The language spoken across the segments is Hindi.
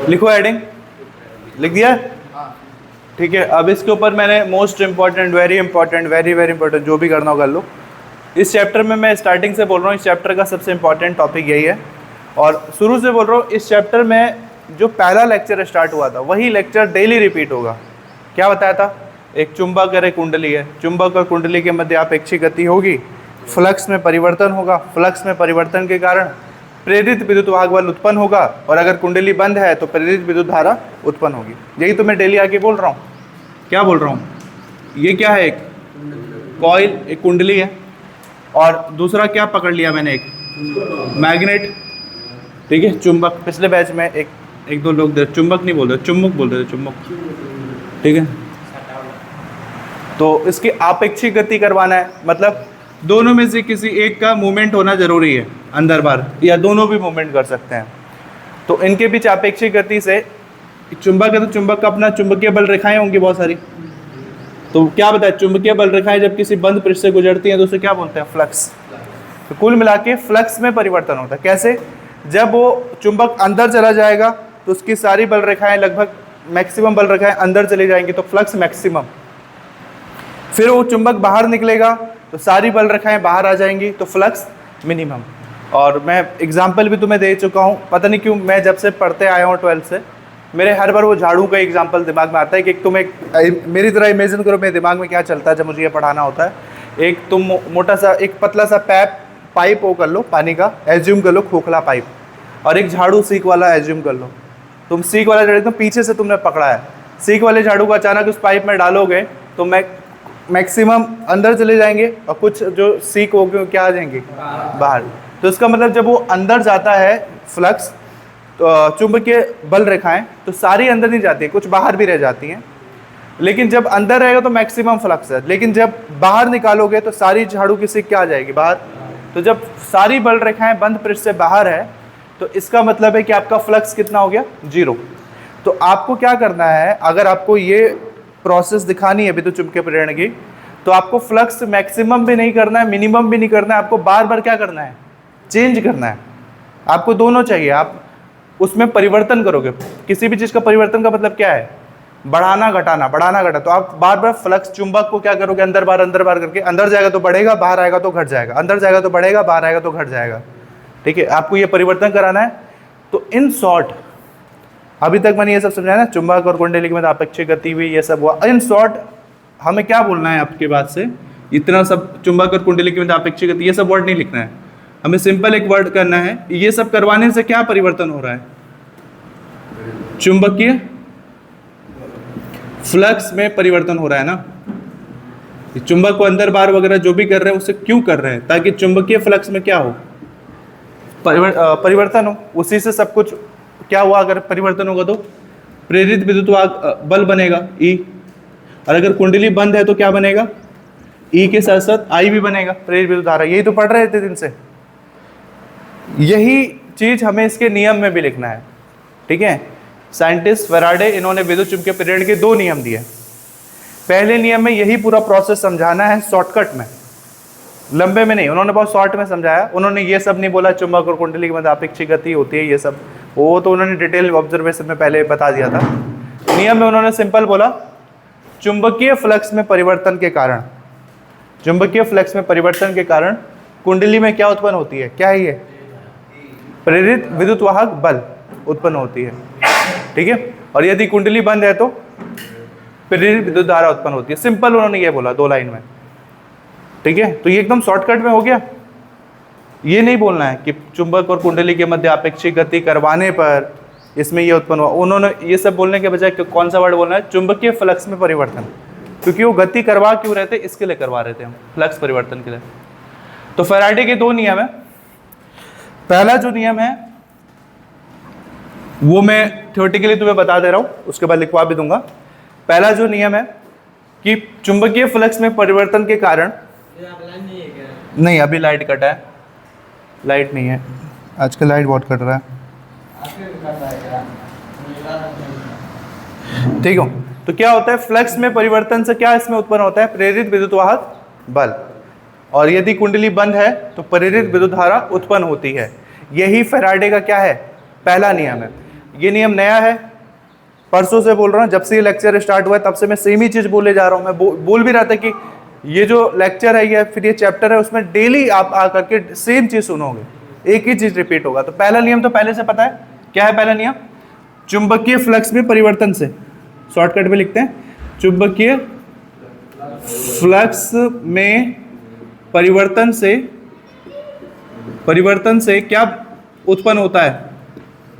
लिखो हेडिंग, लिख दिया? ठीक है। अब इसके ऊपर मैंने most important, very important, very very important, जो भी करना हो कर लो। इस चैप्टर में मैं स्टार्टिंग से बोल रहा हूँ, इस चैप्टर का सबसे इंपॉर्टेंट टॉपिक यही है। और शुरू से बोल रहा हूँ, इस चैप्टर में जो पहला लेक्चर स्टार्ट हुआ था वही लेक्चर डेली रिपीट होगा। क्या बताया था? एक चुंबक और एक कुंडली है, चुंबक और कुंडली के मध्य अपेक्षिक गति होगी, फ्लक्स में परिवर्तन होगा, फ्लक्स में परिवर्तन के कारण प्रेरित विद्युत वाहक बल उत्पन्न होगा, और अगर कुंडली बंद है तो प्रेरित विद्युत धारा उत्पन्न होगी। यही तो मैं डेली आके बोल रहा हूँ। क्या बोल रहा हूँ? ये क्या है? एक कॉइल, एक कुंडली है, और दूसरा क्या पकड़ लिया मैंने? एक मैग्नेट। ठीक है, चुंबक। पिछले बैच में एक दो लोग चुंबक नहीं बोल रहे, चुम्बक बोल रहे थे, चुम्बक। ठीक है, तो इसकी आपेक्षिक गति करवाना है, मतलब दोनों में से किसी एक का मूवमेंट होना जरूरी है, अंदर बाहर, या दोनों भी मूवमेंट कर सकते हैं। तो इनके बीच आपेक्षिक गति से, चुंबक है तो चुंबक का अपना चुंबकीय बल रेखाएं होंगी बहुत सारी। तो क्या बताए? चुंबकीय बल रेखाएं जब किसी बंद पृष्ठ से गुजरती हैं तो उसे क्या बोलते हैं? फ्लक्स। तो कुल मिला के फ्लक्स में परिवर्तन होता है। कैसे? जब वो चुंबक अंदर चला जाएगा तो उसकी सारी बल रेखाएं, लगभग मैक्सिमम बल रेखाएं अंदर चली जाएंगी, तो फ्लक्स मैक्सिमम। फिर वो चुंबक बाहर निकलेगा तो सारी बल रेखाएं बाहर आ जाएंगी, तो फ्लक्स मिनिमम। और मैं एग्जाम्पल भी तुम्हें दे चुका हूँ, पता नहीं क्यों मैं जब से पढ़ते आया हूँ 12th से, मेरे हर बार वो झाड़ू का एग्जाम्पल दिमाग में आता है कि तुम एक मेरी तरह इमेजिन करो मेरे दिमाग में क्या चलता है जब मुझे ये पढ़ाना होता है। एक तुम मोटा सा, एक पतला सा पाइप वो कर लो पानी का, एज्यूम कर लो खोखला पाइप, और एक झाड़ू सीक वाला एज्यूम कर लो। तुम सीक वाला झाड़ू एकदम पीछे से तुमने पकड़ा है, सीक वाले झाड़ू को अचानक उस पाइप में डालोगे तो मैक्सिमम अंदर चले जाएंगे, और कुछ जो सीक होगी क्या आ जाएंगे? बाहर। तो इसका मतलब जब वो अंदर जाता है फ्लक्स, तो चुंबकीय बल रेखाएं, तो सारी अंदर नहीं जाती है, कुछ बाहर भी रह जाती हैं। लेकिन जब अंदर रहेगा तो मैक्सिमम फ्लक्स है, लेकिन जब बाहर निकालोगे तो सारी झाड़ू की सीक क्या आ जाएगी? बाहर। तो जब सारी बल रेखाएं बंद पृष्ठ से बाहर है तो इसका मतलब है कि आपका फ्लक्स कितना हो गया? 0। तो आपको क्या करना है, अगर आपको ये प्रोसेस दिखानी है विद्युत चुंबकीय प्रेरण की, तो आपको फ्लक्स मैक्सिमम भी नहीं करना है, मिनिमम भी नहीं करना है, आपको बार बार क्या करना है? चेंज करना है। आपको दोनों चाहिए, आप उसमें परिवर्तन करोगे। किसी भी चीज़ का परिवर्तन का मतलब क्या है? बढ़ाना घटाना, बढ़ाना घटाना। तो आप बार बार फ्लक्स चुंबक को क्या करोगे? अंदर बार करके, अंदर जाएगा तो बढ़ेगा, बाहर आएगा तो घट जाएगा, अंदर जाएगा तो बढ़ेगा, बाहर आएगा तो घट जाएगा। ठीक है, आपको ये परिवर्तन कराना है। तो इन शॉर्ट अभी तक मैंने ये सब समझाया ना, चुंबक और कुंडली में आपेक्षिक गति हुई, ये सब हुआ। इन शॉर्ट हमें क्या बोलना है आपके बाद से? इतना सब चुंबक और कुंडली में आपेक्षिक गति, ये सब वर्ड नहीं लिखना है, हमें सिंपल एक वर्ड करना है। ये सब करवाने से क्या परिवर्तन हो रहा है? चुंबकीय फ्लक्स में परिवर्तन हो रहा है ना। चुंबक को अंदर बाहर वगैरह जो भी कर रहे हैं उसे क्यों कर रहे हैं? ताकि चुंबकीय फ्लक्स में क्या हो? परिवर्तन हो। उसी से सब कुछ क्या हुआ? अगर परिवर्तन होगा तो प्रेरित विद्युत वाहक बल बनेगा E, और अगर कुंडली बंद है तो क्या बनेगा? E के साथ साथ I भी बनेगा, प्रेरित विद्युत धारा। यही तो पढ़ रहे थे दिन से। यही चीज हमें इसके नियम में भी लिखना है। ठीक है, साइंटिस्ट फैराडे, इन्होंने विद्युत चुंबकीय प्रेरण के 2 नियम दिए। पहले नियम में यही पूरा प्रोसेस समझाना है शॉर्टकट में, लंबे में नहीं। उन्होंने बहुत शॉर्ट में समझाया। उन्होंने ये सब नहीं बोला चुंबक और कुंडली के मध्य आपेक्षिक गति होती है, ये सब वो तो उन्होंने डिटेल ऑब्जर्वेशन में पहले बता दिया था। नियम में उन्होंने सिंपल बोला, चुंबकीय फ्लक्स में परिवर्तन के कारण, चुंबकीय फ्लक्स में परिवर्तन के कारण कुंडली में क्या उत्पन्न होती है? क्या है ये? प्रेरित विद्युत वाहक बल उत्पन्न होती है। ठीक है, और यदि कुंडली बंद है तो प्रेरित विद्युत धारा उत्पन्न होती है। सिंपल उन्होंने ये बोला 2 लाइन में। ठीक है, तो ये एकदम शॉर्टकट में हो गया। ये नहीं बोलना है कि चुंबक और कुंडली के मध्य आपेक्षिक गति करवाने पर इसमें ये उत्पन्न हुआ। उन्होंने ये सब बोलने के बजाय कौन सा वर्ड बोलना है? चुंबकीय फ्लक्स में परिवर्तन। क्योंकि वो गति करवा क्यों रहे थे? इसके लिए करवा रहे थे हम, फ्लक्स परिवर्तन के लिए। तो फैराडे के 2 नियम है। पहला जो नियम है वो मैं थ्योरेटिकली तुम्हें बता दे रहा हूं, उसके बाद लिखवा भी दूंगा। पहला जो नियम है कि चुंबकीय फ्लक्स में परिवर्तन के कारण, नहीं अभी लाइट कटा है, लाइट नहीं है आजकल, लाइट बहुत कट रहा है। ठीक हो, तो क्या होता है? फ्लक्स में परिवर्तन से क्या इसमें उत्पन्न होता है? प्रेरित विद्युत वाहक बल। और यदि कुंडली बंद है तो प्रेरित विद्युत धारा उत्पन्न होती है। यही फैराडे का क्या है? पहला नियम है। ये नियम नया है, परसों से बोल रहा हूँ, जब से ये लेक्चर स्टार्ट हुआ है तब से मैं सेम ही चीज़ बोले जा रहा हूँ। मैं बोल भी रहा था कि ये जो लेक्चर है या फिर ये चैप्टर है उसमें डेली आप आकर के सेम चीज़ सुनोगे, एक ही चीज़ रिपीट होगा। तो पहला नियम तो पहले से पता है, क्या है पहला नियम? चुंबकीय फ्लक्स में परिवर्तन से, शॉर्टकट में लिखते हैं, चुंबकीय फ्लक्स में परिवर्तन से क्या उत्पन्न होता है?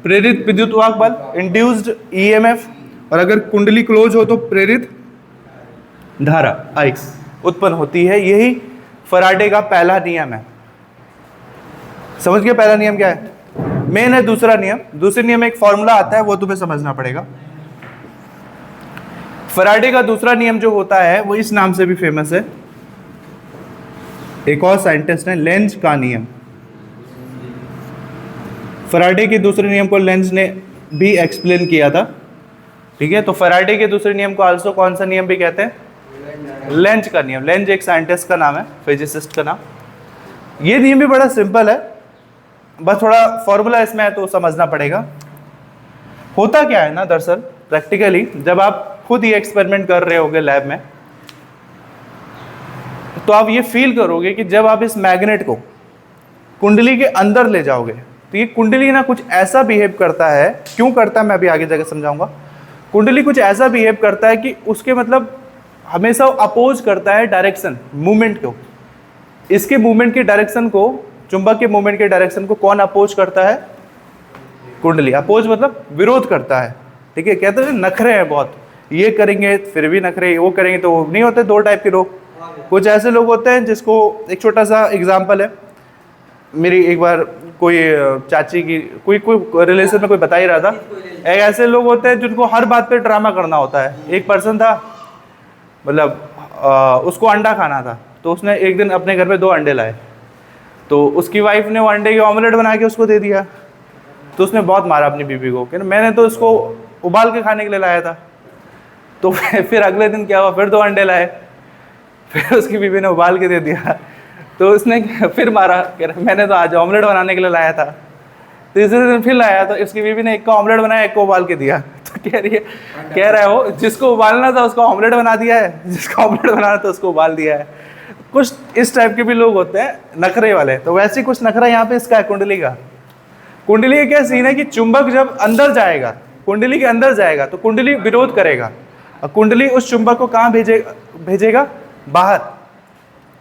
प्रेरित विद्युतवाहक बल, इंड्यूस्ड ईएमएफ, और अगर कुंडली क्लोज हो तो प्रेरित धारा आई उत्पन्न होती है। यही फैराडे का पहला नियम है। समझ गए पहला नियम क्या है? मेन है दूसरा नियम। दूसरे नियम में एक फॉर्मूला आता है, वो तुम्हें समझना पड़ेगा। फैराडे का दूसरा नियम जो होता है वो इस नाम से भी फेमस है, एक और साइंटिस्ट है, लेंज का नियम। फैराडे के दूसरे नियम को लेंज ने भी एक्सप्लेन किया था, ठीक है। तो फैराडे के दूसरे नियम को आल्सो कौन सा नियम भी कहते हैं? लेंज का नियम। लेंज एक साइंटिस्ट का नाम है, फिजिसिस्ट का नाम। ये नियम भी बड़ा सिंपल है, बस थोड़ा फॉर्मूला इसमें है तो समझना पड़ेगा। होता क्या है ना, दरअसल प्रैक्टिकली जब आप खुद ये एक्सपेरिमेंट कर रहे होगे लैब में, तो आप ये फील करोगे कि जब आप इस मैग्नेट को कुंडली के अंदर ले जाओगे तो ये कुंडली ना कुछ ऐसा बिहेव करता है। क्यों करता है मैं अभी आगे जाकर समझाऊंगा। कुंडली कुछ ऐसा बिहेव करता है कि उसके मतलब हमेशा अपोज करता है डायरेक्शन, मूवमेंट को। इसके मूवमेंट की डायरेक्शन को, चुंबक के मूवमेंट के डायरेक्शन को कौन अपोज करता है? कुंडली। अपोज मतलब विरोध करता है, ठीक है। कहते हैं नखरे हैं बहुत, ये करेंगे फिर भी नखरे, वो करेंगे तो नहीं होते। दो टाइप के लोग, कुछ ऐसे लोग होते हैं जिसको, एक छोटा सा एग्जाम्पल है, मेरी एक बार कोई चाची की कोई रिलेशन में कोई बता ही रहा था, एक ऐसे लोग होते हैं जिनको हर बात पे ड्रामा करना होता है। एक पर्सन था, मतलब उसको अंडा खाना था, तो उसने एक दिन अपने घर पे 2 अंडे लाए, तो उसकी वाइफ ने वो अंडे की ऑमलेट बना के उसको दे दिया। तो उसने बहुत मारा अपनी बीवी को कि मैंने तो इसको उबाल के खाने के लिए लाया था। तो फिर अगले दिन क्या हुआ, फिर 2 अंडे लाए, फिर उसकी बीवी ने उबाल के दे दिया। तो उसने फिर मारा, कह रहा मैंने तो आज ऑमलेट बनाने के लिए लाया था। तीसरे दिन फिर लाया, तो इसकी बीवी ने एक को ऑमलेट बनाया, एक को उबाल के दिया। तो कह रहा है वो जिसको उबालना था उसको ऑमलेट बना दिया है, जिसको ऑमलेट बनाना था उसको उबाल दिया है। कुछ इस टाइप के भी लोग होते हैं, नखरे वाले। तो वैसे ही कुछ नखरा यहाँ पे इसका है, कुंडली का। कुंडली का क्या सीन है कि चुंबक जब अंदर जाएगा, कुंडली के अंदर जाएगा, तो कुंडली विरोध करेगा, और कुंडली उस चुंबक को कहाँ भेजेगा? बाहर।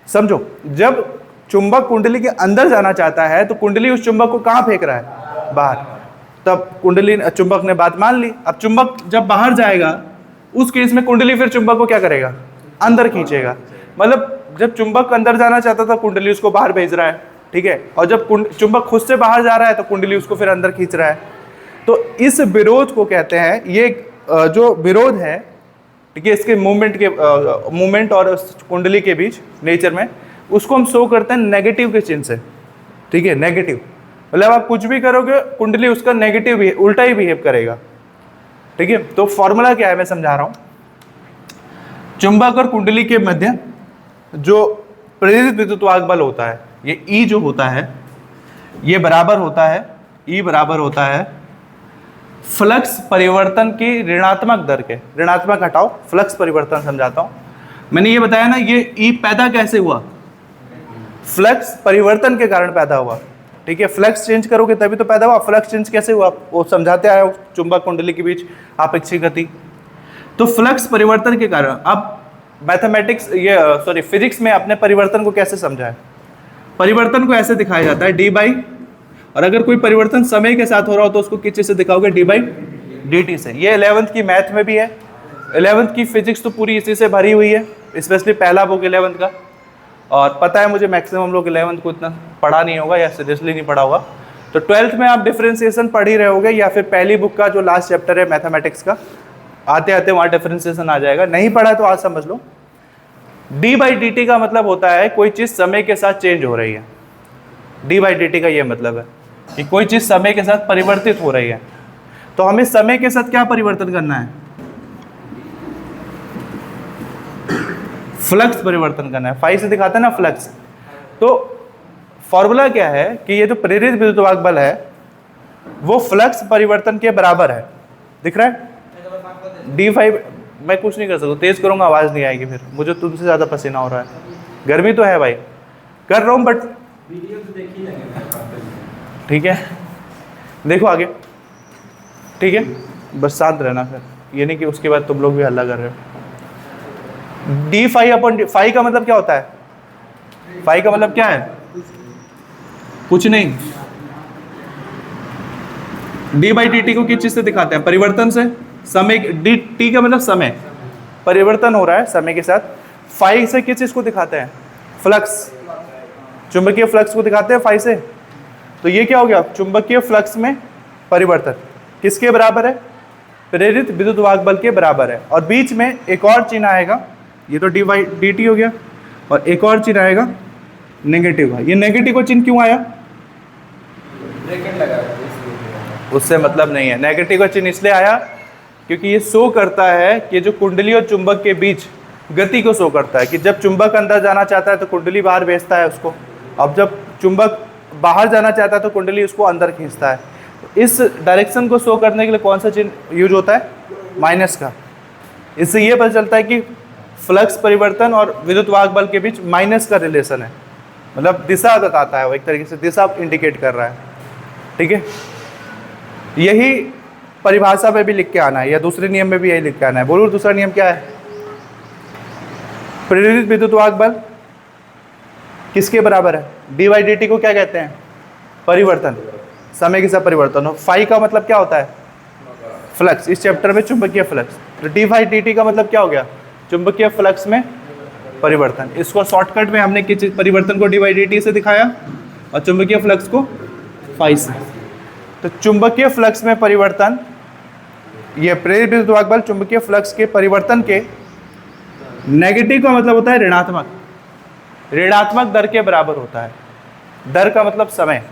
समझो, जब चुंबक कुंडली के अंदर जाना चाहता है तो कुंडली उस चुंबक को कहाँ फेंक रहा है? बाहर। तब कुंडली, चुंबक ने बात मान ली। अब चुंबक जब बाहर जाएगा, उस केस में कुंडली फिर चुंबक को क्या करेगा? अंदर खींचेगा। मतलब जब चुंबक अंदर जाना चाहता था, कुंडली उसको बाहर भेज रहा है, ठीक है। और जब चुंबक खुद से बाहर जा रहा है तो कुंडली उसको फिर अंदर खींच रहा है। तो इस विरोध को कहते हैं, ये जो विरोध है, ठीक है, इसके मूवमेंट और कुंडली के बीच नेचर में, उसको हम शो करते हैं नेगेटिव के चिन्ह से, ठीक है। नेगेटिव मतलब आप कुछ भी करोगे, कुंडली उसका नेगेटिव उल्टा ही बिहेव करेगा, ठीक है। तो फॉर्मूला क्या है मैं समझा रहा हूं। चुंबक और कुंडली के मध्य जो प्रेरित विद्युतवाहक बल होता है, ये ई जो होता है, ये बराबर होता है, ई बराबर होता है फ्लक्स परिवर्तन की ऋणात्मक दर के। ऋणात्मक हटाओ, फ्लक्स परिवर्तन समझाता हूं। मैंने ये बताया ना, ये ई पैदा कैसे हुआ? फ्लक्स परिवर्तन के कारण पैदा हुआ, ठीक है। फ्लक्स चेंज करोगे तभी तो पैदा हुआ। फ्लक्स चेंज कैसे हुआ वो समझाते आए हो, चुंबक कुंडली के बीच आपेक्षिक गति। तो फ्लक्स परिवर्तन के कारण, अब मैथमेटिक्स फिजिक्स में अपने परिवर्तन को कैसे समझा है? परिवर्तन को ऐसे दिखाया जाता है डी बाई, और अगर कोई परिवर्तन समय के साथ हो रहा हो तो उसको किस चीज से दिखाओगे? डी बाई डी टी से। ये 11th की मैथ में भी है। 11th की फिजिक्स तो पूरी इसी से भरी हुई है, स्पेशली पहला बुक 11th का। और पता है मुझे मैक्सिमम लोग 11th को इतना पढ़ा नहीं होगा या सीरियसली नहीं पढ़ा होगा। तो 12th में आप डिफरेंशिएशन पढ़ ही रहे होगे, या फिर पहली बुक का जो लास्ट चैप्टर है मैथमेटिक्स का, आते आते वहाँ डिफरेंशिएशन आ जाएगा। नहीं पढ़ा तो आज समझ लो। डी बाई डी टी का मतलब होता है कोई चीज़ समय के साथ चेंज हो रही है। डी बाई डी टी का ये मतलब है कि कोई चीज़ समय के साथ परिवर्तित हो रही है। तो हमें समय के साथ क्या परिवर्तन करना है? फ्लक्स परिवर्तन करना है। फाई से दिखाते हैं ना फ्लक्स। तो फॉर्मूला क्या है कि ये जो प्रेरित विद्युतवाहक बल है, वो फ्लक्स परिवर्तन के बराबर है। दिख रहा है? d5 मैं कुछ नहीं कर सकता, तेज करूंगा आवाज नहीं आएगी, फिर मुझे तुमसे ज्यादा पसीना हो रहा है, गर्मी तो है भाई, कर रहा हूं बट वीडियो तो देख ही लेंगे। ठीक है, देखो आगे, ठीक है, बस शांत रहना फिर, ये नहीं कि उसके बाद तुम लोग भी हल्ला कर रहे हो। d5 अपॉन फाई का मतलब क्या होता है? फाई का मतलब क्या है? कुछ नहीं। d बाई डी टी को किस चीज से दिखाते हैं? परिवर्तन से। समय, डी टी का मतलब समय, परिवर्तन हो रहा है समय के साथ। फाई से किस चीज को दिखाते हैं? फ्लक्स, चुंबकीय फ्लक्स को दिखाते हैं फाई से। तो ये क्या हो गया? चुंबकीय फ्लक्स में परिवर्तन किसके बराबर है? प्रेरित विद्युत वाहक बल के बराबर है। और बीच में एक और चिन्ह आएगा, ये तो डी बाई डी टी हो गया, और एक और चिन्ह आएगा नेगेटिव का। ये नेगेटिव का चिन्ह क्यों आया? ब्रैकेट लगा है उससे मतलब नहीं है। नेगेटिव का चिन्ह इसलिए आया क्योंकि ये शो करता है कि जो कुंडली और चुंबक के बीच गति को शो करता है, कि जब चुंबक अंदर जाना चाहता है तो कुंडली बाहर भेजता है उसको, अब जब चुंबक बाहर जाना चाहता है तो कुंडली उसको अंदर खींचता है। तो इस डायरेक्शन को शो करने के लिए कौन सा चिन्ह यूज होता है? माइनस का। इससे ये पता चलता है कि फ्लक्स परिवर्तन और विद्युत वाहक बल के बीच माइनस का रिलेशन है, मतलब दिशा बताता है, वो एक तरीके से दिशा इंडिकेट कर रहा है। ठीक है, यही परिभाषा में भी लिख के आना है, या दूसरे नियम में भी यही लिख के आना है। बोलो दूसरा नियम क्या है? प्रेरित विद्युत वाहक बल किसके बराबर है? डी बाई डी टी को क्या कहते हैं? परिवर्तन, समय के साथ परिवर्तन। और फाई का मतलब क्या होता है? फ्लक्स, इस चैप्टर में चुंबकीय फ्लक्स। तो डी बाई डी टी का मतलब क्या हो गया? चुंबकीय फ्लक्स में परिवर्तन। इसको शॉर्टकट में हमने किस चीज परिवर्तन को डी बाई डी टी से दिखाया और चुंबकीय फ्लक्स को फाई से। तो चुंबकीय फ्लक्स में परिवर्तन, ये प्रेरित विद्युत वाहक बल चुंबकीय फ्लक्स के परिवर्तन के नेगेटिव का मतलब होता है ऋणात्मक, ऋणात्मक दर के बराबर होता है। दर का मतलब समय,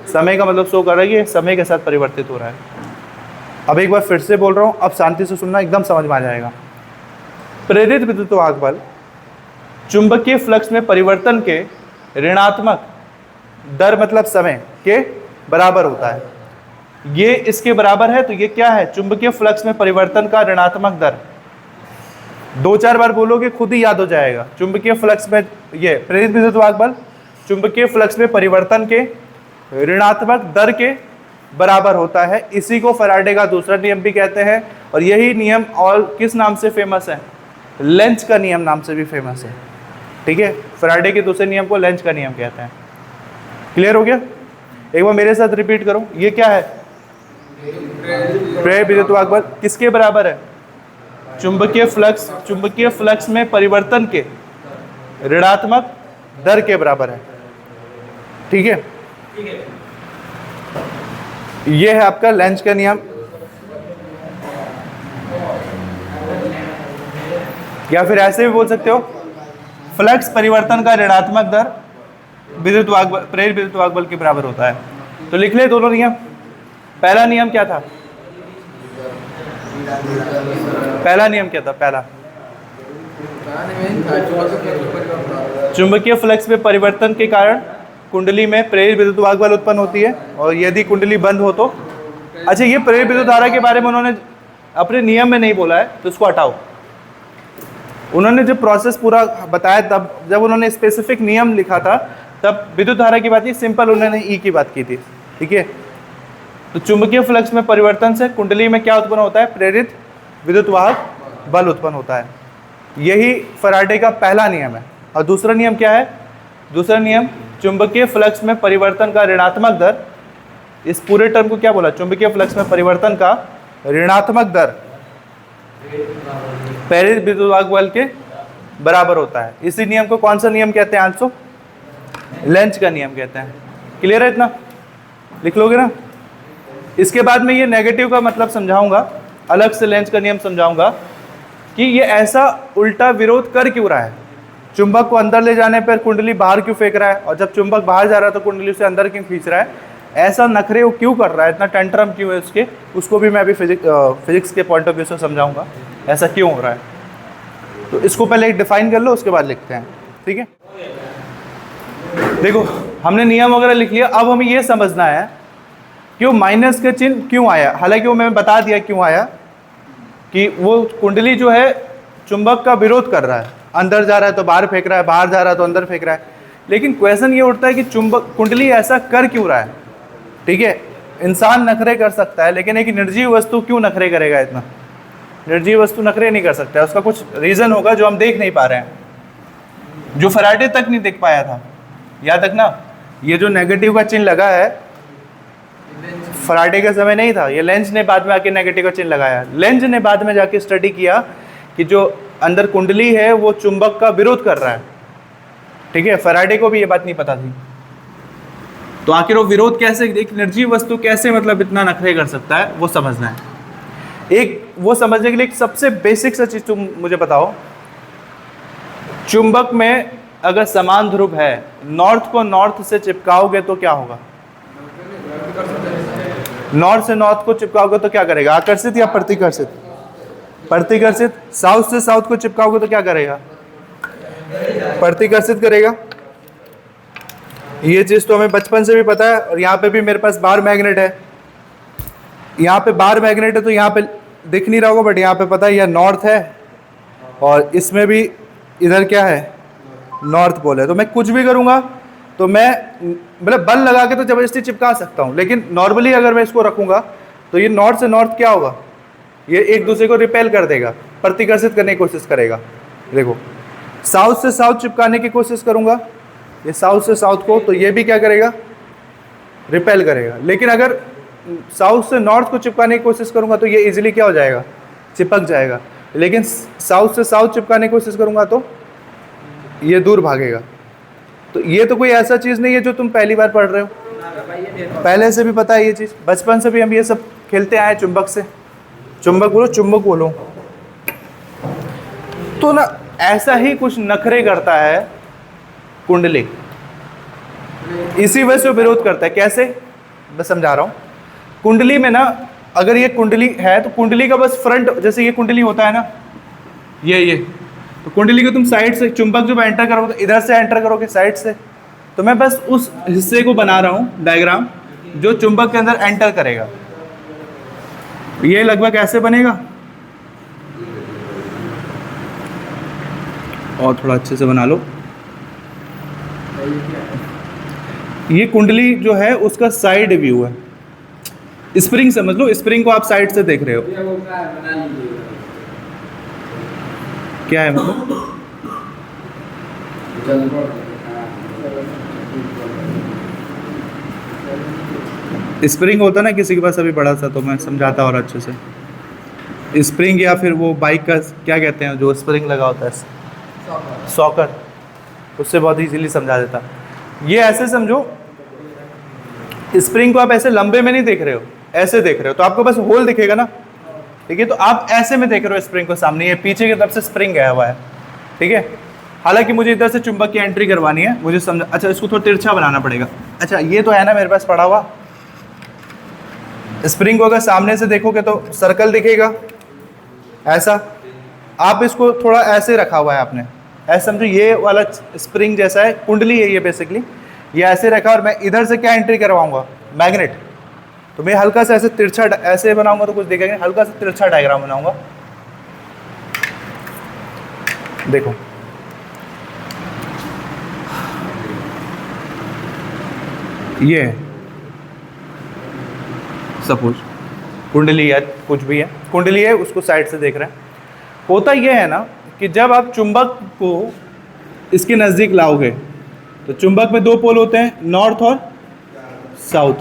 समय का मतलब शो कर रहा है कि समय के साथ परिवर्तित हो रहा है। अब एक बार फिर से बोल रहा हूँ, अब शांति से सुनना, एकदम समझ में आ जाएगा। प्रेरित विद्युत वाहक बल चुंबकीय फ्लक्स में परिवर्तन के ऋणात्मक दर मतलब समय के बराबर होता है। ये इसके बराबर है, तो ये क्या है? चुंबकीय फ्लक्स में परिवर्तन का ऋणात्मक दर। दो चार बार बोलोगे खुद ही याद हो जाएगा। चुंबकीय फ्लक्स में, ये प्रेरित विद्युत वाहक बल चुंबकीय फ्लक्स में परिवर्तन के ऋणात्मक दर के बराबर होता है। इसी को फैराडे का दूसरा नियम भी कहते हैं, और यही नियम और किस नाम से फेमस है? लेंज का नियम नाम से भी फेमस है। ठीक है, फैराडे के दूसरे नियम को लेंज का नियम कहते हैं। क्लियर हो गया? एक बार मेरे साथ रिपीट करो, ये क्या है? प्रेरित विद्युत वाहक बल किसके बराबर है? चुंबकीय फ्लक्स, चुंबकीय फ्लक्स में परिवर्तन के ऋणात्मक दर के बराबर है। ठीक है, ये है आपका लेंज का नियम, या फिर ऐसे भी बोल सकते हो फ्लक्स परिवर्तन का ऋणात्मक दर विद्युत वाहक बल, प्रेरित विद्युत वाहक बल के बराबर होता है। तो लिख ले दोनों नियम। पहला नियम क्या था? पहला नियम क्या था? पहला चुंबकीय फ्लक्स में परिवर्तन के कारण कुंडली में प्रेरित विद्युत वाहक बल उत्पन्न होती है, और यदि कुंडली बंद हो तो। अच्छा, ये प्रेरित विद्युत धारा के बारे में उन्होंने अपने नियम में नहीं बोला है, तो इसको हटाओ। उन्होंने जब प्रोसेस पूरा बताया, तब जब उन्होंने स्पेसिफिक नियम लिखा था, तब विद्युत धारा की बात की, सिंपल उन्होंने ई की बात की थी। ठीक है, तो चुंबकीय फ्लक्स में परिवर्तन से कुंडली में क्या उत्पन्न होता है? प्रेरित विद्युत वाहक बल उत्पन्न होता है। यही फैराडे का पहला नियम है। और दूसरा नियम क्या है? दूसरा नियम चुंबकीय फ्लक्स में परिवर्तन का ऋणात्मक दर, इस पूरे टर्म को क्या बोला? चुंबकीय फ्लक्स में परिवर्तन का ऋणात्मक दर प्रेरित विद्युत वाहक बल के बराबर होता है। इसी नियम को कौन सा नियम कहते हैं? आंसो लेंज का नियम कहते हैं। क्लियर है? इतना लिख लोगे ना? इसके बाद में ये नेगेटिव का मतलब समझाऊंगा, अलग से लेंज का नियम समझाऊंगा कि ये ऐसा उल्टा विरोध कर क्यों रहा है। चुंबक को अंदर ले जाने पर कुंडली बाहर क्यों फेंक रहा है, और जब चुंबक बाहर जा रहा है तो कुंडली से अंदर क्यों खींच रहा है? ऐसा नखरे वो क्यों कर रहा है, इतना टेंट्रम क्यों है उसके, उसको भी मैं अभी फिजिक्स के पॉइंट ऑफ व्यू से समझाऊंगा ऐसा क्यों हो रहा है। तो इसको पहले एक डिफाइन कर लो, उसके बाद लिखते हैं। ठीक है, देखो हमने नियम वगैरह लिख लिया। अब हमें ये समझना है कि वो माइनस का चिन्ह क्यों आया। हालांकि वो मैंने बता दिया क्यों आया, कि वो कुंडली जो है चुंबक का विरोध कर रहा है, अंदर जा रहा है तो बाहर फेंक रहा है, बाहर जा रहा है तो अंदर फेंक रहा है। लेकिन क्वेश्चन ये उठता है कि चुंबक कुंडली ऐसा कर क्यों रहा है। ठीक है, इंसान नखरे कर सकता है, लेकिन एक निर्जीव वस्तु क्यों नखरे करेगा इतना। निर्जीव वस्तु नखरे नहीं कर सकता, उसका कुछ रीजन होगा जो हम देख नहीं पा रहे हैं, जो फैराडे तक नहीं देख पाया था। याद रखना, ये जो नेगेटिव का चिन्ह लगा है फैराडे के समय नहीं था, ये लेंज ने बाद में आके नेगेटिव का चिन्ह लगाया। लेंज ने बाद में जाके स्टडी किया कि जो अंदर कुंडली है वो चुंबक का विरोध कर रहा है। ठीक है, फैराडे को भी ये बात नहीं पता थी। तो आखिर वो विरोध कैसे, एक निर्जीव वस्तु कैसे मतलब इतना नखरे कर सकता है, वो समझना है। एक वो समझने के लिए एक सबसे बेसिक सा चीज तुम मुझे बताओ, चुंबक में अगर समान ध्रुव है, नॉर्थ को नॉर्थ से चिपकाओगे तो क्या होगा। नॉर्थ से नॉर्थ को चिपकाओगे तो क्या करेगा, आकर्षित या प्रतिकर्षित। प्रतिकर्षित। साउथ से साउथ को चिपकाओगे तो क्या करेगा, प्रतिकर्षित करेगा। ये चीज तो हमें बचपन से भी पता है। और यहाँ पे भी मेरे पास बार मैग्नेट है, यहाँ पे बार मैग्नेट है, तो यहाँ पे दिख नहीं रहा होगा बट यहाँ पे पता है यह नॉर्थ है, और इसमें भी इधर क्या है, नॉर्थ पोल है। तो मैं कुछ भी करूँगा तो मैं मतलब बल लगा के तो जबरदस्ती चिपका सकता हूँ, लेकिन नॉर्मली अगर मैं इसको रखूँगा तो ये नॉर्थ से नॉर्थ क्या होगा, ये एक दूसरे को रिपेल कर देगा, प्रतिकर्षित करने की कोशिश करेगा। देखो, साउथ से साउथ चिपकाने की कोशिश करूँगा, ये साउथ से साउथ को, तो ये भी क्या करेगा, रिपेल करेगा। लेकिन अगर साउथ से नॉर्थ को चिपकाने की कोशिश करूँगा तो ये इजीली क्या हो जाएगा, चिपक जाएगा। लेकिन साउथ से साउथ चिपकाने की कोशिश करूँगा तो ये दूर भागेगा। तो ये तो कोई ऐसा चीज़ नहीं है जो तुम पहली बार पढ़ रहे हो, पहले से भी पता है ये चीज़, बचपन से भी हम ये सब खेलते आए चुंबक से। चुंबक बोलो, चुंबक बोलो। तो ना ऐसा ही कुछ नखरे करता है कुंडली, इसी वजह से विरोध करता है। कैसे, मैं समझा रहा हूँ। कुंडली में ना, अगर ये कुंडली है तो कुंडली का बस फ्रंट, जैसे ये कुंडली होता है ना, ये तो कुंडली को तुम साइड से, चुंबक जब एंटर करोगे तो इधर से एंटर करोगे साइड से। तो मैं बस उस हिस्से को बना रहा हूँ डायग्राम जो चुंबक के अंदर एंटर करेगा। ये लगभग ऐसे बनेगा, और थोड़ा अच्छे से बना लो। ये कुंडली जो है उसका साइड व्यू है। स्प्रिंग समझ लो, स्प्रिंग को आप साइड से देख रहे हो। क्या है मतलब, स्प्रिंग होता ना किसी के पास अभी बड़ा सा, तो मैं समझाता और अच्छे से। स्प्रिंग या फिर वो बाइक का क्या कहते हैं जो स्प्रिंग लगा होता है, सॉकर, उससे बहुत इजीली समझा देता। ये ऐसे समझो, स्प्रिंग को आप ऐसे लंबे में नहीं देख रहे हो, ऐसे देख रहे हो, तो आपको बस होल दिखेगा ना। ठीक है, तो आप ऐसे में देख रहे हो स्प्रिंग को, सामने ये पीछे की तरफ से स्प्रिंग गया हुआ है। ठीक है, हालांकि मुझे इधर से चुंबक की एंट्री करवानी है, मुझे समझ। अच्छा, इसको थोड़ा तिरछा बनाना पड़ेगा। अच्छा, ये तो है ना मेरे पास पड़ा हुआ। स्प्रिंग को अगर सामने से देखोगे तो सर्कल दिखेगा ऐसा। आप इसको थोड़ा ऐसे रखा हुआ है आपने, ऐसे समझो, ये वाला स्प्रिंग जैसा है, कुंडली है ये बेसिकली, ये ऐसे रखा, और मैं इधर से क्या एंट्री करवाऊंगा, मैग्नेट। तो मैं हल्का सा ऐसे तिरछा ऐसे बनाऊंगा तो कुछ दिखेगा नहीं, हल्का सा तिरछा डायग्राम बनाऊंगा। देखो, ये है सपोज कुंडली है, कुछ भी है, कुंडली है, उसको साइड से देख रहे हैं। होता यह है ना कि जब आप चुंबक को इसके नज़दीक लाओगे तो चुंबक में दो पोल होते हैं, नॉर्थ और साउथ।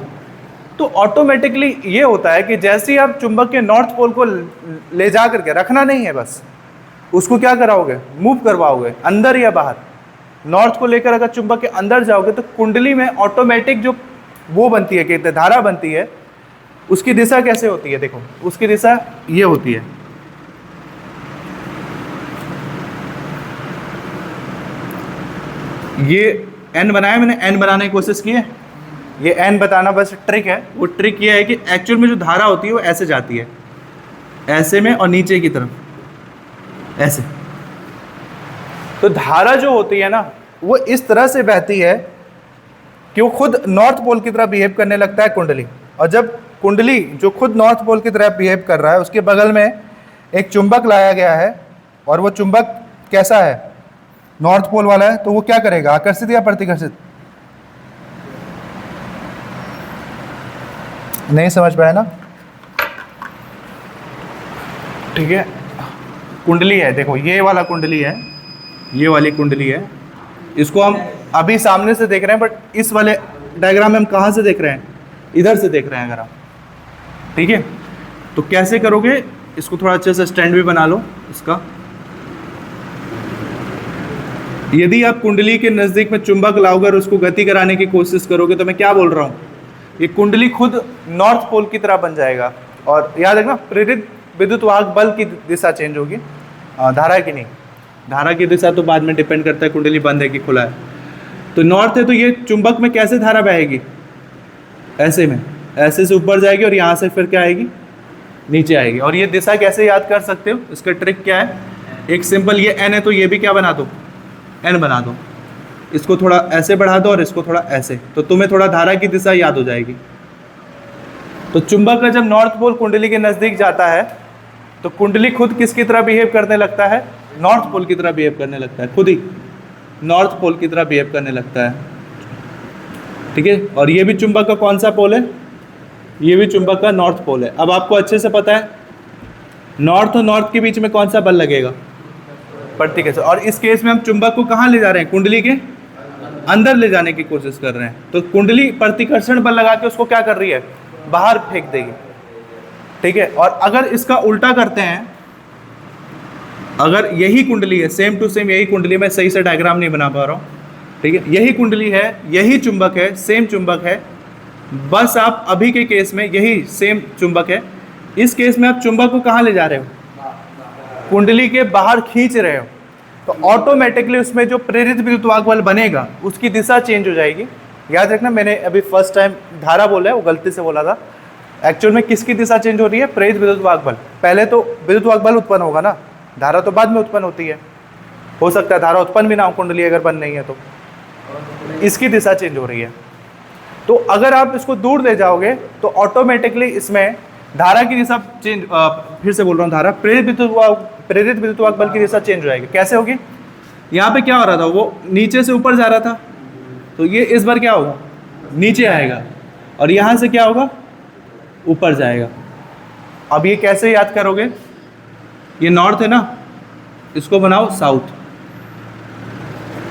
तो ऑटोमेटिकली ये होता है कि जैसे ही आप चुंबक के नॉर्थ पोल को ले जा करके, रखना नहीं है, बस उसको क्या कराओगे, मूव करवाओगे अंदर या बाहर। नॉर्थ को लेकर अगर चुंबक के अंदर जाओगे तो कुंडली में ऑटोमेटिक जो वो बनती है, कहते हैं धारा बनती है, उसकी दिशा कैसे होती है, देखो उसकी दिशा ये होती है। ये एन बनाया मैंने, एन बनाने की कोशिश की है, ये एन बताना बस ट्रिक है। वो ट्रिक ये है कि एक्चुअल में जो धारा होती है वो ऐसे जाती है, ऐसे में, और नीचे की तरफ ऐसे। तो धारा जो होती है ना वो इस तरह से बहती है कि वो खुद नॉर्थ पोल की तरह बिहेव करने लगता है कुंडली, और जब कुंडली जो खुद नॉर्थ पोल की तरह बिहेव कर रहा है, उसके बगल में एक चुंबक लाया गया है और वो चुंबक कैसा है, नॉर्थ पोल वाला है, तो वो क्या करेगा, आकर्षित या प्रतिकर्षित? नहीं समझ पाया ना? ठीक है, कुंडली है, देखो ये वाला कुंडली है, ये वाली कुंडली है, इसको हम अभी सामने से देख रहे हैं, बट इस वाले डायग्राम में हम कहाँ से देख रहे हैं, इधर से देख रहे हैं अगर आप, ठीक है। तो कैसे करोगे, इसको थोड़ा अच्छे से स्टैंड भी बना लो इसका। यदि आप कुंडली के नज़दीक में चुंबक लाओगे और उसको गति कराने की कोशिश करोगे, तो मैं क्या बोल रहा हूँ, ये कुंडली खुद नॉर्थ पोल की तरह बन जाएगा। और याद रखना, प्रेरित विद्युत वाहक बल की दिशा चेंज होगी, धारा की नहीं। धारा की दिशा तो बाद में डिपेंड करता है कुंडली बंद है कि खुला है। तो नॉर्थ है तो ये चुंबक में कैसे धारा बहेगी, ऐसे में, ऐसे से ऊपर जाएगी और यहाँ से फिर क्या आएगी, नीचे आएगी। और ये दिशा कैसे याद कर सकते हो, इसका ट्रिक क्या है, एक सिंपल, ये एन है तो ये भी क्या बना दो, एन बना दो, इसको थोड़ा ऐसे बढ़ा दो और इसको थोड़ा ऐसे, तो तुम्हें थोड़ा धारा की दिशा याद हो जाएगी। तो चुंबक का जब नॉर्थ पोल कुंडली के नज़दीक जाता है तो कुंडली खुद किसकी तरह बिहेव करने लगता है, नॉर्थ पोल की तरह बिहेव करने लगता है, खुद ही नॉर्थ पोल की तरह बिहेव करने लगता है, ठीक है। और ये भी चुंबक का कौन सा पोल है, ये भी चुंबक का नॉर्थ पोल है। अब आपको अच्छे से पता है नॉर्थ और नॉर्थ के बीच में कौन सा बल लगेगा, प्रतिकर्षण। और इस केस में हम चुंबक को कहाँ ले जा रहे हैं, कुंडली के अंदर ले जाने की कोशिश कर रहे हैं। तो कुंडली प्रतिकर्षण बल लगा के उसको क्या कर रही है, बाहर फेंक देगी, ठीक है। और अगर इसका उल्टा करते हैं, अगर यही कुंडली है, सेम टू सेम यही कुंडली, मैं सही से डायग्राम नहीं बना पा रहा हूँ, ठीक है, यही कुंडली है, यही चुंबक है, सेम चुंबक है, बस आप अभी के केस में यही सेम चुंबक है, इस केस में आप चुंबक को कहाँ ले जा रहे हो, कुंडली के बाहर खींच रहे हो, तो ऑटोमेटिकली उसमें जो प्रेरित विद्युत वाहक बल बनेगा उसकी दिशा चेंज हो जाएगी। याद रखना, मैंने अभी फर्स्ट टाइम धारा बोला है, वो गलती से बोला था। एक्चुअल में किसकी दिशा चेंज हो रही है, प्रेरित विद्युत वाहक बल। पहले तो विद्युत वाहक बल उत्पन्न होगा ना, धारा तो बाद में उत्पन्न होती है, हो सकता है धारा उत्पन्न भी ना हो, कुंडली अगर बंद नहीं है तो। इसकी दिशा चेंज हो रही है, तो अगर आप इसको दूर ले जाओगे तो ऑटोमेटिकली इसमें धारा की दिशा चेंज, फिर से बोल रहा हूँ, धारा प्रेरित विद्युत वाहक बल की दिशा चेंज हो जाएगी। कैसे होगी, यहाँ पे क्या हो रहा था, वो नीचे से ऊपर जा रहा था, तो ये इस बार क्या होगा, नीचे आएगा, और यहाँ से क्या होगा, ऊपर जाएगा। अब ये कैसे याद करोगे, ये नॉर्थ है ना, इसको बनाओ साउथ,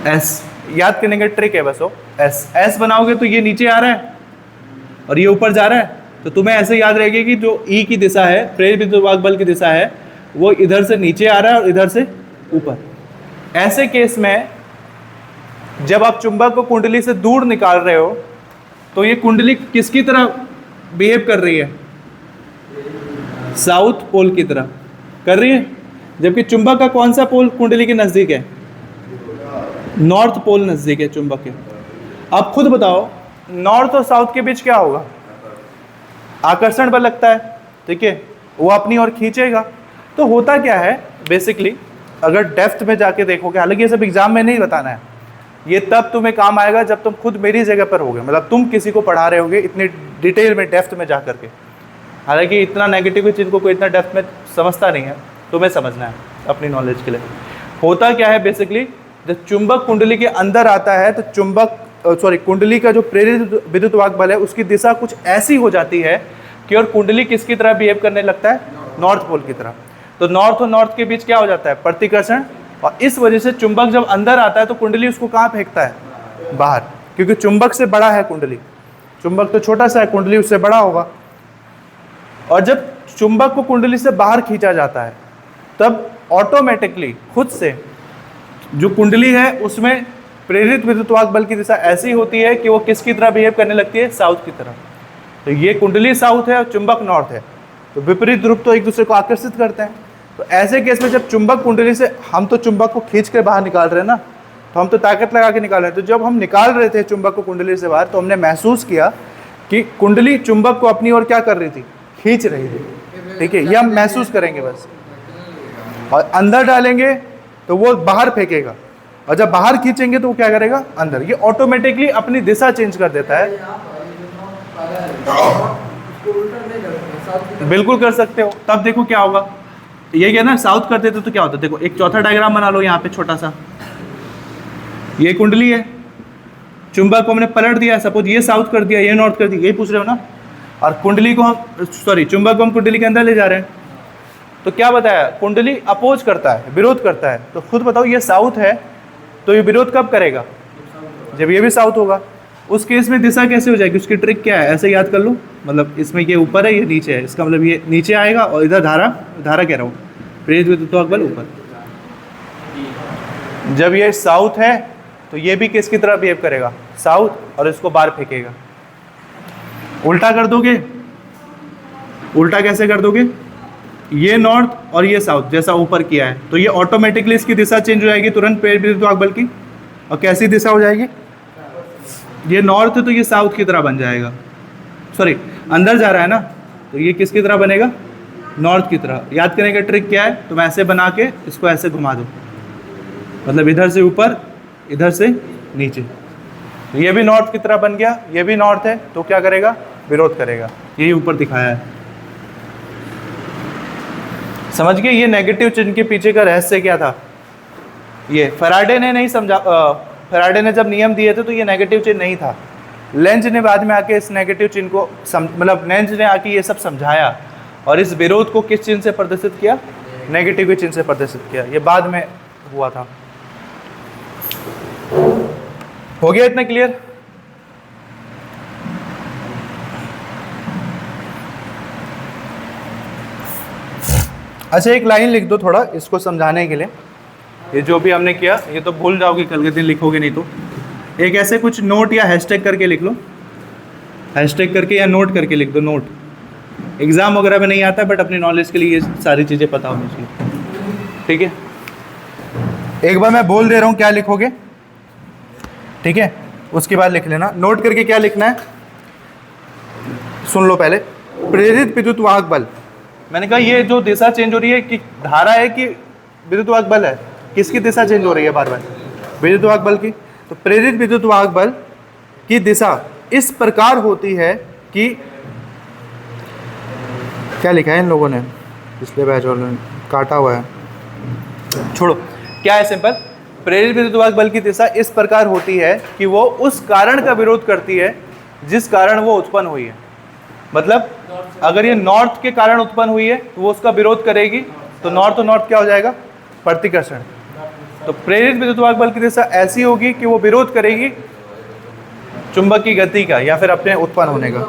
एस याद करने का ट्रिक है बस वो, एस बनाओगे तो ये नीचे आ रहा है और ये ऊपर जा रहा है, तो तुम्हें ऐसे याद रहेगी कि जो ई की दिशा है, प्रेरित विद्युत वाहक बल की दिशा है, वो इधर से नीचे आ रहा है और इधर से ऊपर। ऐसे केस में जब आप चुंबक को कुंडली से दूर निकाल रहे हो तो ये कुंडली किसकी तरह बिहेव कर रही है, साउथ पोल की तरह कर रही है, जबकि चुंबक का कौन सा पोल कुंडली के नज़दीक है, नॉर्थ पोल नज़दीक है चुंबक के। अब खुद बताओ, नॉर्थ और साउथ के बीच क्या होगा, आकर्षण बल लगता है, ठीक है, वो अपनी ओर खींचेगा। तो होता क्या है बेसिकली, अगर डेप्थ में जाके देखोगे, हालांकि ये सब एग्जाम में नहीं बताना है, ये तब तुम्हें काम आएगा जब तुम खुद मेरी जगह पर होगे, मतलब तुम किसी को पढ़ा रहे होगे इतनी डिटेल में, डेप्थ में जा करके। हालांकि इतना नेगेटिव चीज़ को कोई इतना डेप्थ में समझता नहीं है, तुम्हें समझना है अपनी नॉलेज के लिए। होता क्या है बेसिकली, जब चुंबक कुंडली के अंदर आता है तो कुंडली का जो प्रेरित विद्युत वाहक बल है उसकी दिशा कुछ ऐसी हो जाती है कि और कुंडली किसकी तरह बिहेव करने लगता है, नॉर्थ पोल की तरह। तो नॉर्थ और नॉर्थ के बीच क्या हो जाता है, प्रतिकर्षण, और इस वजह से चुंबक जब अंदर आता है तो कुंडली उसको कहाँ फेंकता है, बाहर, क्योंकि चुंबक से बड़ा है कुंडली, चुंबक तो छोटा सा है, कुंडली उससे बड़ा होगा। और जब चुंबक को कुंडली से बाहर खींचा जाता है तब ऑटोमेटिकली खुद से जो कुंडली है उसमें प्रेरित विद्युत वाहक बल की दिशा ऐसी होती है कि वो किसकी तरह बिहेव करने लगती है, साउथ की तरह। तो ये कुंडली साउथ है और चुंबक नॉर्थ है, तो विपरीत ध्रुव तो एक दूसरे को आकर्षित करते हैं। तो ऐसे केस में जब चुंबक कुंडली से, हम तो चुंबक को खींच के बाहर निकाल रहे हैं ना, तो हम तो ताकत लगा के निकाल रहे हैं, तो जब हम निकाल रहे थे चुंबक को कुंडली से बाहर तो हमने महसूस किया कि कुंडली चुंबक को अपनी ओर क्या कर रही थी, खींच रही थी, ठीक है, ये हम महसूस करेंगे बस। और अंदर डालेंगे तो वो बाहर फेंकेगा, और जब बाहर खींचेंगे तो वो क्या करेगा, अंदर। ये ऑटोमेटिकली अपनी दिशा चेंज कर देता है। उल्टा नहीं कर सकते, साउथ की तरफ। बिल्कुल कर सकते हो। तब देखो क्या होगा, ये क्या ना साउथ करते थे तो क्या होता, देखो एक चौथा डायग्राम बना लो यहाँ पे छोटा सा। ये कुंडली है, चुंबक को हमने पलट दिया, सपोज ये साउथ कर दिया, ये नॉर्थ कर दिया, यही पूछ रहे हो ना। और कुंडली को हम चुंबक को हम कुंडली के अंदर ले जा रहे हैं, तो क्या बताया, कुंडली अपोज करता है, विरोध करता है। तो खुद बताओ ये साउथ है, तो ये विरोध कब करेगा, जब ये भी साउथ होगा। उस केस में दिशा कैसे हो जाएगी, उसकी ट्रिक क्या है, ऐसे याद कर लो। मतलब इसमें ये ऊपर है, ये नीचे है, इसका मतलब ये नीचे आएगा और इधर धारा कह रहा हूँ, प्रेरित विद्युत बल ऊपर। जब ये साउथ है तो ये भी किसकी तरह बिहेव करेगा, साउथ, और इसको बाहर फेंकेगा। उल्टा कर दोगे, उल्टा कैसे कर दोगे, ये नॉर्थ और ये साउथ जैसा ऊपर किया है, तो ये ऑटोमेटिकली इसकी दिशा चेंज हो जाएगी तुरंत प्रेरित विद्युत बल की। और कैसी दिशा हो जाएगी, ये नॉर्थ है तो ये साउथ की तरह बन जाएगा, सॉरी अंदर जा रहा है ना, तो ये किसकी तरह बनेगा, नॉर्थ की तरह। याद करने का ट्रिक क्या है, तुम ऐसे बना के इसको ऐसे घुमा दो, मतलब इधर से ऊपर इधर से नीचे, तो ये भी नॉर्थ की तरह बन गया, ये भी नॉर्थ है तो क्या करेगा, विरोध करेगा। यही ऊपर दिखाया है, समझ गए। ये नेगेटिव चिन्ह के पीछे का रहस्य क्या था, ये फैराडे ने नहीं समझा। फैराडे ने जब नियम दिए थे तो ये नेगेटिव चिन्ह नहीं था, लेंज ने बाद में आके इस नेगेटिव चिन्ह को मतलब लेंज ने आके ये सब समझाया और इस विरोध को किस चिन्ह से प्रदर्शित किया, नेगेटिव के चिन्ह से प्रदर्शित किया। ये बाद में हुआ था। हो गया इतना क्लियर। अच्छा एक लाइन लिख दो थोड़ा इसको समझाने के लिए, ये जो भी हमने किया ये तो भूल जाओगे, कल के दिन लिखोगे नहीं तो। एक ऐसे कुछ नोट या हैशटैग करके लिख लो, हैशटैग करके या नोट करके लिख दो। नोट एग्जाम वगैरह में नहीं आता, बट अपनी नॉलेज के लिए ये सारी चीज़ें पता होनी चाहिए, ठीक है। एक बार मैं बोल दे रहा हूँ क्या लिखोगे, ठीक है, उसके बाद लिख लेना। नोट करके क्या लिखना है, सुन लो पहले। प्रेरित विद्युत वाहक बल, मैंने कहा ये जो दिशा चेंज हो रही है कि धारा है कि विद्युत वाहक बल है, किसकी दिशा चेंज हो रही है बार बार, विद्युत वाहक बल की। तो प्रेरित विद्युत वाहक बल की दिशा इस प्रकार होती है कि, क्या लिखा है इन लोगों ने, पिछले बैच वालों ने काटा हुआ है, छोड़ो, क्या है सिंपल। प्रेरित विद्युत वाहक बल की दिशा इस प्रकार होती है कि वो उस कारण का विरोध करती है जिस कारण वो उत्पन्न हुई है। मतलब अगर ये नॉर्थ के कारण उत्पन्न हुई है तो वो उसका विरोध करेगी, तो नॉर्थ क्या हो जाएगा, प्रतिकर्षण। तो प्रेरित विद्युत वाहक बल की दिशा ऐसी होगी कि वो विरोध करेगी चुंबक की गति का या फिर अपने उत्पन्न होने का।